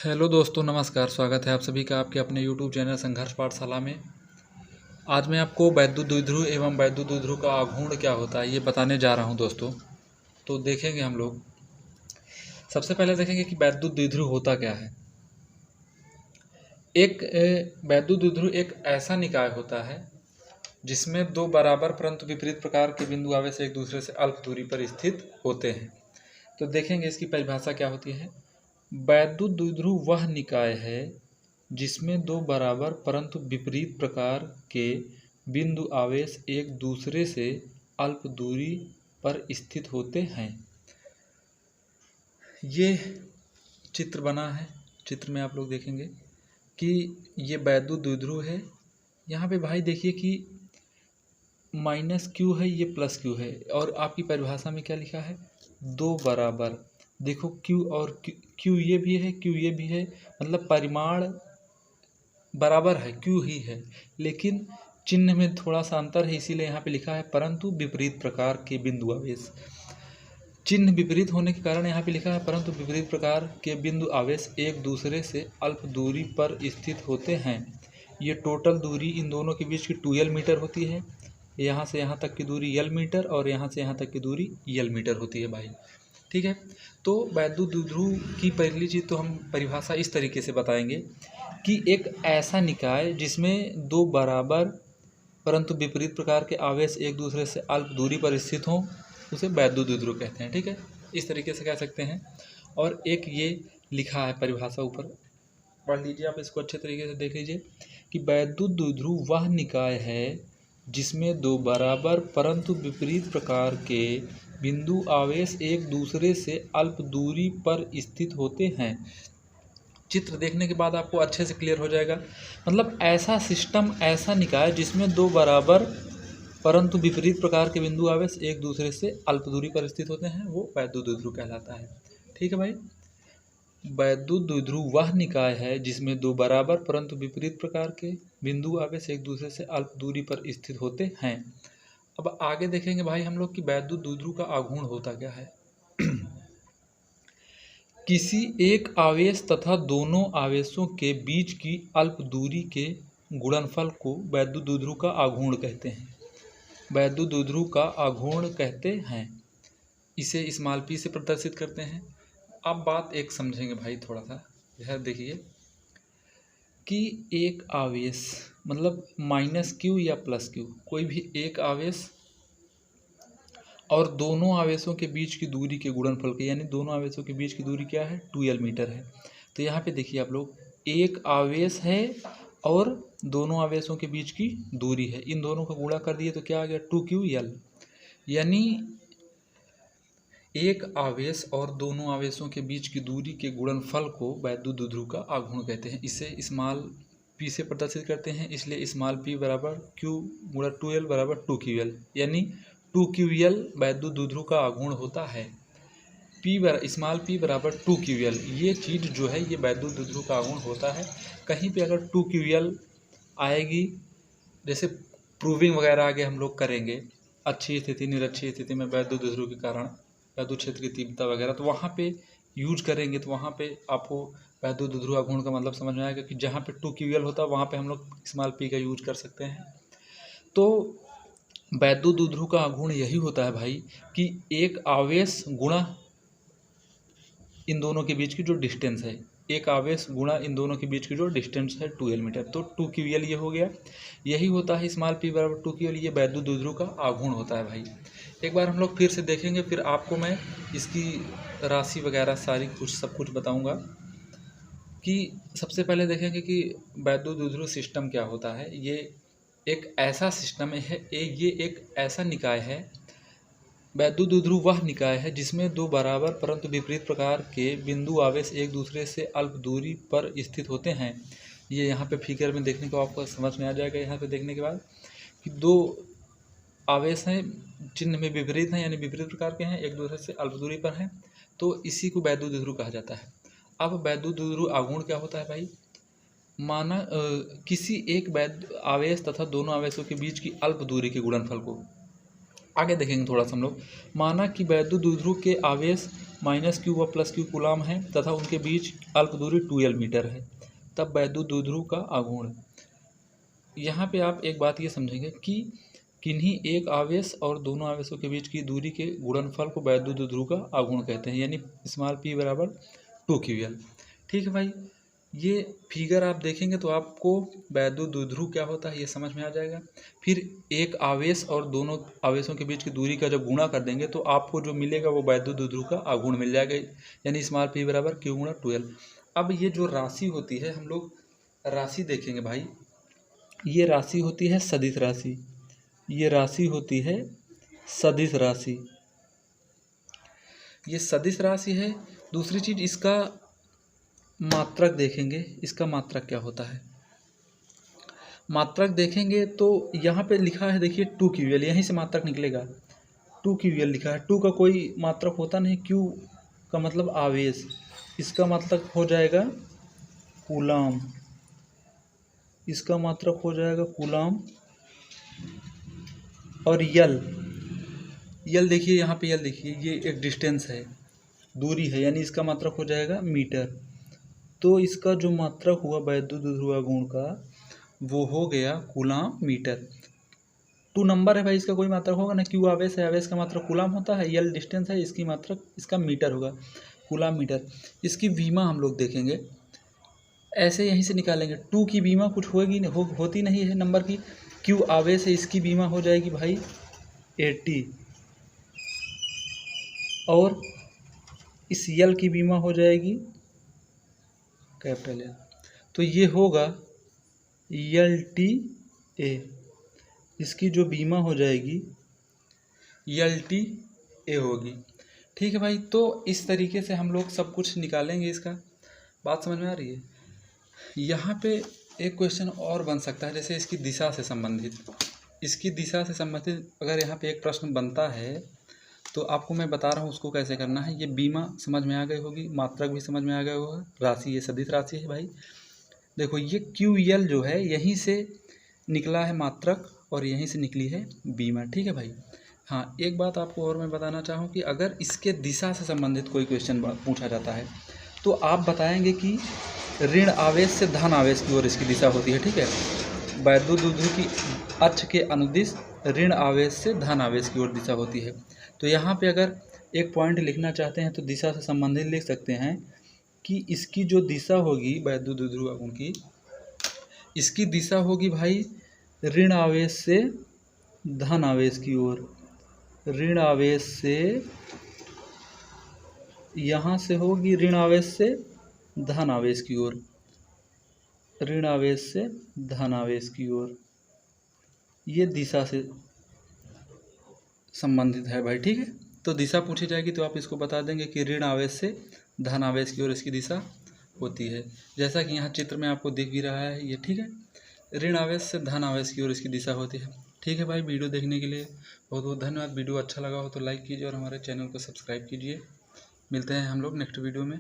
Hello दोस्तों, नमस्कार। स्वागत है आप सभी का आपके अपने यूट्यूब चैनल संघर्ष पाठशाला में। आज मैं आपको वैद्युत द्विध्रुव एवं वैद्युत द्विध्रुव का आघूर्ण क्या होता है ये बताने जा रहा हूं दोस्तों। तो देखेंगे हम लोग। सबसे पहले देखेंगे कि वैद्युत द्विध्रुव होता क्या है। वैद्युत द्विध्रुव एक ऐसा निकाय होता है जिसमें दो बराबर परंतु विपरीत प्रकार के बिंदु आवेश एक दूसरे से अल्प दूरी पर स्थित होते हैं। तो देखेंगे इसकी परिभाषा क्या होती है। वैद्युत द्विध्रुव वह निकाय है जिसमें दो बराबर परंतु विपरीत प्रकार के बिंदु आवेश एक दूसरे से अल्प दूरी पर स्थित होते हैं। ये चित्र बना है। चित्र में आप लोग देखेंगे कि ये वैद्युत द्विध्रुव है। यहाँ पे भाई देखिए कि -q है, ये +q है, और आपकी परिभाषा में क्या लिखा है, दो बराबर। देखो q और q ये भी है, q ये भी है, मतलब परिमाण बराबर है, q ही है, लेकिन चिन्ह में थोड़ा सा अंतर है, इसीलिए यहाँ पे लिखा है परंतु विपरीत प्रकार के बिंदु आवेश। चिन्ह विपरीत होने के कारण यहाँ पे लिखा है परंतु विपरीत प्रकार के बिंदु आवेश एक दूसरे से अल्प दूरी पर स्थित होते हैं। ये टोटल दूरी इन दोनों के बीच की 2l मीटर होती है। यहाँ से यहाँ तक की दूरी l मीटर और यहाँ से यहाँ तक की दूरी l मीटर होती है भाई। ठीक है। तो वैद्युत द्विध्रुव की पहली चीज़ तो हम परिभाषा इस तरीके से बताएंगे कि एक ऐसा निकाय जिसमें दो बराबर परंतु विपरीत प्रकार के आवेश एक दूसरे से अल्प दूरी पर स्थित हों, उसे वैद्युत द्विध्रुव कहते हैं। ठीक है, इस तरीके से कह सकते हैं। और एक ये लिखा है परिभाषा, ऊपर पढ़ लीजिए आप, इसको अच्छे तरीके से देख लीजिए कि वैद्युत द्विध्रुव वह निकाय है जिसमें दो बराबर परंतु विपरीत प्रकार के बिंदु आवेश एक दूसरे से अल्प दूरी पर स्थित होते हैं। चित्र देखने के बाद आपको अच्छे से क्लियर हो जाएगा। मतलब ऐसा सिस्टम, ऐसा निकाय जिसमें दो बराबर परंतु विपरीत प्रकार के बिंदु आवेश एक दूसरे से अल्प दूरी पर स्थित होते हैं, वो वैद्युत द्विध्रुव कहलाता है। ठीक है भाई। वैद्युत द्विध्रुव वह निकाय है जिसमें दो बराबर परंतु विपरीत प्रकार के बिंदु आवेश एक दूसरे से अल्प दूरी पर स्थित होते हैं। अब आगे देखेंगे भाई हम लोग कि वैद्युत द्विध्रुव का आघूर्ण होता क्या है। किसी एक आवेश तथा दोनों आवेशों के बीच की अल्प दूरी के गुणनफल को वैद्युत द्विध्रुव का आघूर्ण कहते हैं। वैद्युत द्विध्रुव का आघूर्ण कहते हैं। इसे p से प्रदर्शित करते हैं। अब बात एक समझेंगे भाई, थोड़ा सा यह देखिए कि एक आवेश मतलब -q या +q, कोई भी एक आवेश और दोनों आवेशों के बीच की दूरी के गुणनफल के, यानी दोनों आवेशों के बीच की दूरी क्या है, 2l मीटर है। तो यहाँ पे देखिए आप लोग, एक आवेश है और दोनों आवेशों के बीच की दूरी है, इन दोनों को गुणा कर दिए तो क्या आ गया, 2ql। यानी एक आवेश और दोनों आवेशों के बीच की दूरी के गुणनफल को वैद्युत द्विध्रुव का आघूर्ण कहते हैं। इसे p से प्रदर्शित करते हैं, इसलिए p बराबर q गुणा 2l बराबर 2ql, यानी 2ql वैद्युत द्विध्रुव का आघूर्ण होता है। p बराबर 2ql, ये चीज़ जो है ये वैद्युत द्विध्रुव का आघूर्ण होता है। कहीं पे अगर 2ql आएगी, जैसे प्रूविंग वगैरह आगे हम लोग करेंगे, अच्छी स्थिति निरक्षी स्थिति में वैद्युत द्विध्रुव के कारण वैद्युत क्षेत्र की तीव्रता वगैरह, तो वहाँ पे यूज करेंगे, तो वहाँ पे आपको वैद्युत द्विध्रुव आघूर्ण का मतलब समझ में आएगा कि जहाँ पे 2ql होता है वहाँ पे हम लोग p का यूज कर सकते हैं। तो वैद्युत द्विध्रुव का आघूर्ण यही होता है भाई कि एक आवेश गुणा इन दोनों के बीच की जो डिस्टेंस है, एक आवेश गुणा इन दोनों के बीच की जो डिस्टेंस है 2l मीटर, तो 2ql ये हो गया। यही होता है p बराबर 2ql, ये वैद्युत द्विध्रुव का आघूर्ण होता है भाई। एक बार हम लोग फिर से देखेंगे, फिर आपको मैं इसकी राशि वगैरह सारी सब कुछ बताऊंगा। कि सबसे पहले देखेंगे कि वैद्युत द्विध्रुव सिस्टम क्या होता है। ये एक ऐसा सिस्टम है, ये एक ऐसा निकाय है, वैद्युत द्विध्रुव वह निकाय है जिसमें दो बराबर परंतु विपरीत प्रकार के बिंदु आवेश एक दूसरे से अल्प दूरी पर स्थित होते हैं। ये यहाँ पे फिगर में देखने को आपको समझ में आ जाएगा। यहाँ पे देखने के बाद कि दो आवेश हैं, चिन्ह में विपरीत हैं, यानी विपरीत प्रकार के हैं, एक दूसरे से अल्प दूरी पर हैं, तो इसी को वैद्युत द्विध्रुव कहा जाता है। अब वैद्युत द्विध्रुव आघूर्ण क्या होता है भाई। माना किसी एक आवेश तथा दोनों आवेशों के बीच की अल्प दूरी के गुणनफल को आगे देखेंगे थोड़ा सा हम लोग। माना कि वैद्युत द्विध्रुव के आवेश -q व +q कूलाम है तथा उनके बीच अल्प दूरी 2l मीटर है, तब वैद्युत द्विध्रुव का आघूर्ण। यहाँ पे आप एक बात ये समझेंगे कि किन्हीं एक आवेश और दोनों आवेशों के बीच की दूरी के गुणनफल को वैद्युत द्विध्रुव का आघूर्ण कहते हैं, यानी p बराबर 2ql। ठीक है भाई, ये फिगर आप देखेंगे तो आपको वैद्युत द्विध्रुव क्या होता है ये समझ में आ जाएगा। फिर एक आवेश और दोनों आवेशों के बीच की दूरी का जब गुणा कर देंगे तो आपको जो मिलेगा वो वैद्युत द्विध्रुव का आघूर्ण मिल जाएगा, यानी p बराबर q गुणा 2l। अब ये जो राशि होती है, हम लोग राशि देखेंगे भाई, ये राशि होती है सदिश राशि, ये राशि होती है सदिश राशि, ये सदिश राशि है। दूसरी चीज़ इसका मात्रक देखेंगे, इसका मात्रक क्या होता है, मात्रक देखेंगे तो यहाँ पे लिखा है देखिए 2ql, यहीं से मात्रक निकलेगा। 2ql लिखा है, 2 का कोई मात्रक होता नहीं, q का मतलब आवेश, इसका मात्रक हो जाएगा कूलाम, इसका मात्रक हो जाएगा कूलाम। और यल देखिए, यहाँ पे यल देखिए, ये एक डिस्टेंस है, दूरी है, यानी इसका मात्रक हो जाएगा मीटर। तो इसका जो मात्रक हुआ वैद्युत द्विध्रुव आघूर्ण का वो हो गया कूलाम मीटर। 2 नंबर है भाई, इसका कोई मात्रक होगा ना, क्यू आवेश है, आवेश का मात्रक कूलाम होता है, यल डिस्टेंस है, इसकी मात्रक इसका मीटर होगा, कूलाम मीटर। इसकी बीमा हम लोग देखेंगे, ऐसे यहीं से निकालेंगे। 2 की बीमा कुछ होगी होती नहीं है नंबर की, क्यू आवेश है, इसकी बीमा हो जाएगी भाई 80, और इस यल की बीमा हो जाएगी कैपिटल एल। तो ये होगा LTA, इसकी जो बीमा हो जाएगी LTA होगी। ठीक है भाई, तो इस तरीके से हम लोग सब कुछ निकालेंगे इसका। बात समझ में आ रही है। यहाँ पे एक क्वेश्चन और बन सकता है, जैसे इसकी दिशा से संबंधित, इसकी दिशा से संबंधित अगर यहाँ पे एक प्रश्न बनता है तो आपको मैं बता रहा हूँ उसको कैसे करना है। ये बीमा समझ में आ गई होगी, मात्रक भी समझ में आ गया होगा, राशि ये सदिश राशि है भाई। देखो ये QL जो है यहीं से निकला है मात्रक और यहीं से निकली है बीमा। ठीक है भाई। हाँ, एक बात आपको और मैं बताना चाहूँ कि अगर इसके दिशा से संबंधित कोई क्वेश्चन पूछा जाता है तो आप बताएंगे कि ऋण आवेश से धन आवेश की ओर इसकी दिशा होती है। ठीक है, वैद्युत द्विध्रुव की अक्ष के अनुदिश ऋण आवेश से धन आवेश की ओर दिशा होती है। तो यहाँ पे अगर एक पॉइंट लिखना चाहते हैं तो दिशा से संबंधित लिख सकते हैं कि इसकी जो दिशा होगी वैद्युत द्विध्रुव आघूर्ण की, इसकी दिशा होगी भाई ऋण आवेश से धन आवेश की ओर, ऋण आवेश से, यहाँ से होगी ऋण आवेश से धन आवेश की ओर, ऋण आवेश से धन आवेश की ओर, ये दिशा से संबंधित है भाई। ठीक है, तो दिशा पूछी जाएगी तो आप इसको बता देंगे कि ऋण आवेश से धन आवेश की ओर इसकी दिशा होती है, जैसा कि यहाँ चित्र में आपको दिख भी रहा है ये। ठीक है, ऋण आवेश से धन आवेश की ओर इसकी दिशा होती है। ठीक है भाई, वीडियो देखने के लिए बहुत बहुत धन्यवाद। वीडियो अच्छा लगा हो तो लाइक कीजिए और हमारे चैनल को सब्सक्राइब कीजिए। मिलते हैं हम लोग नेक्स्ट वीडियो में।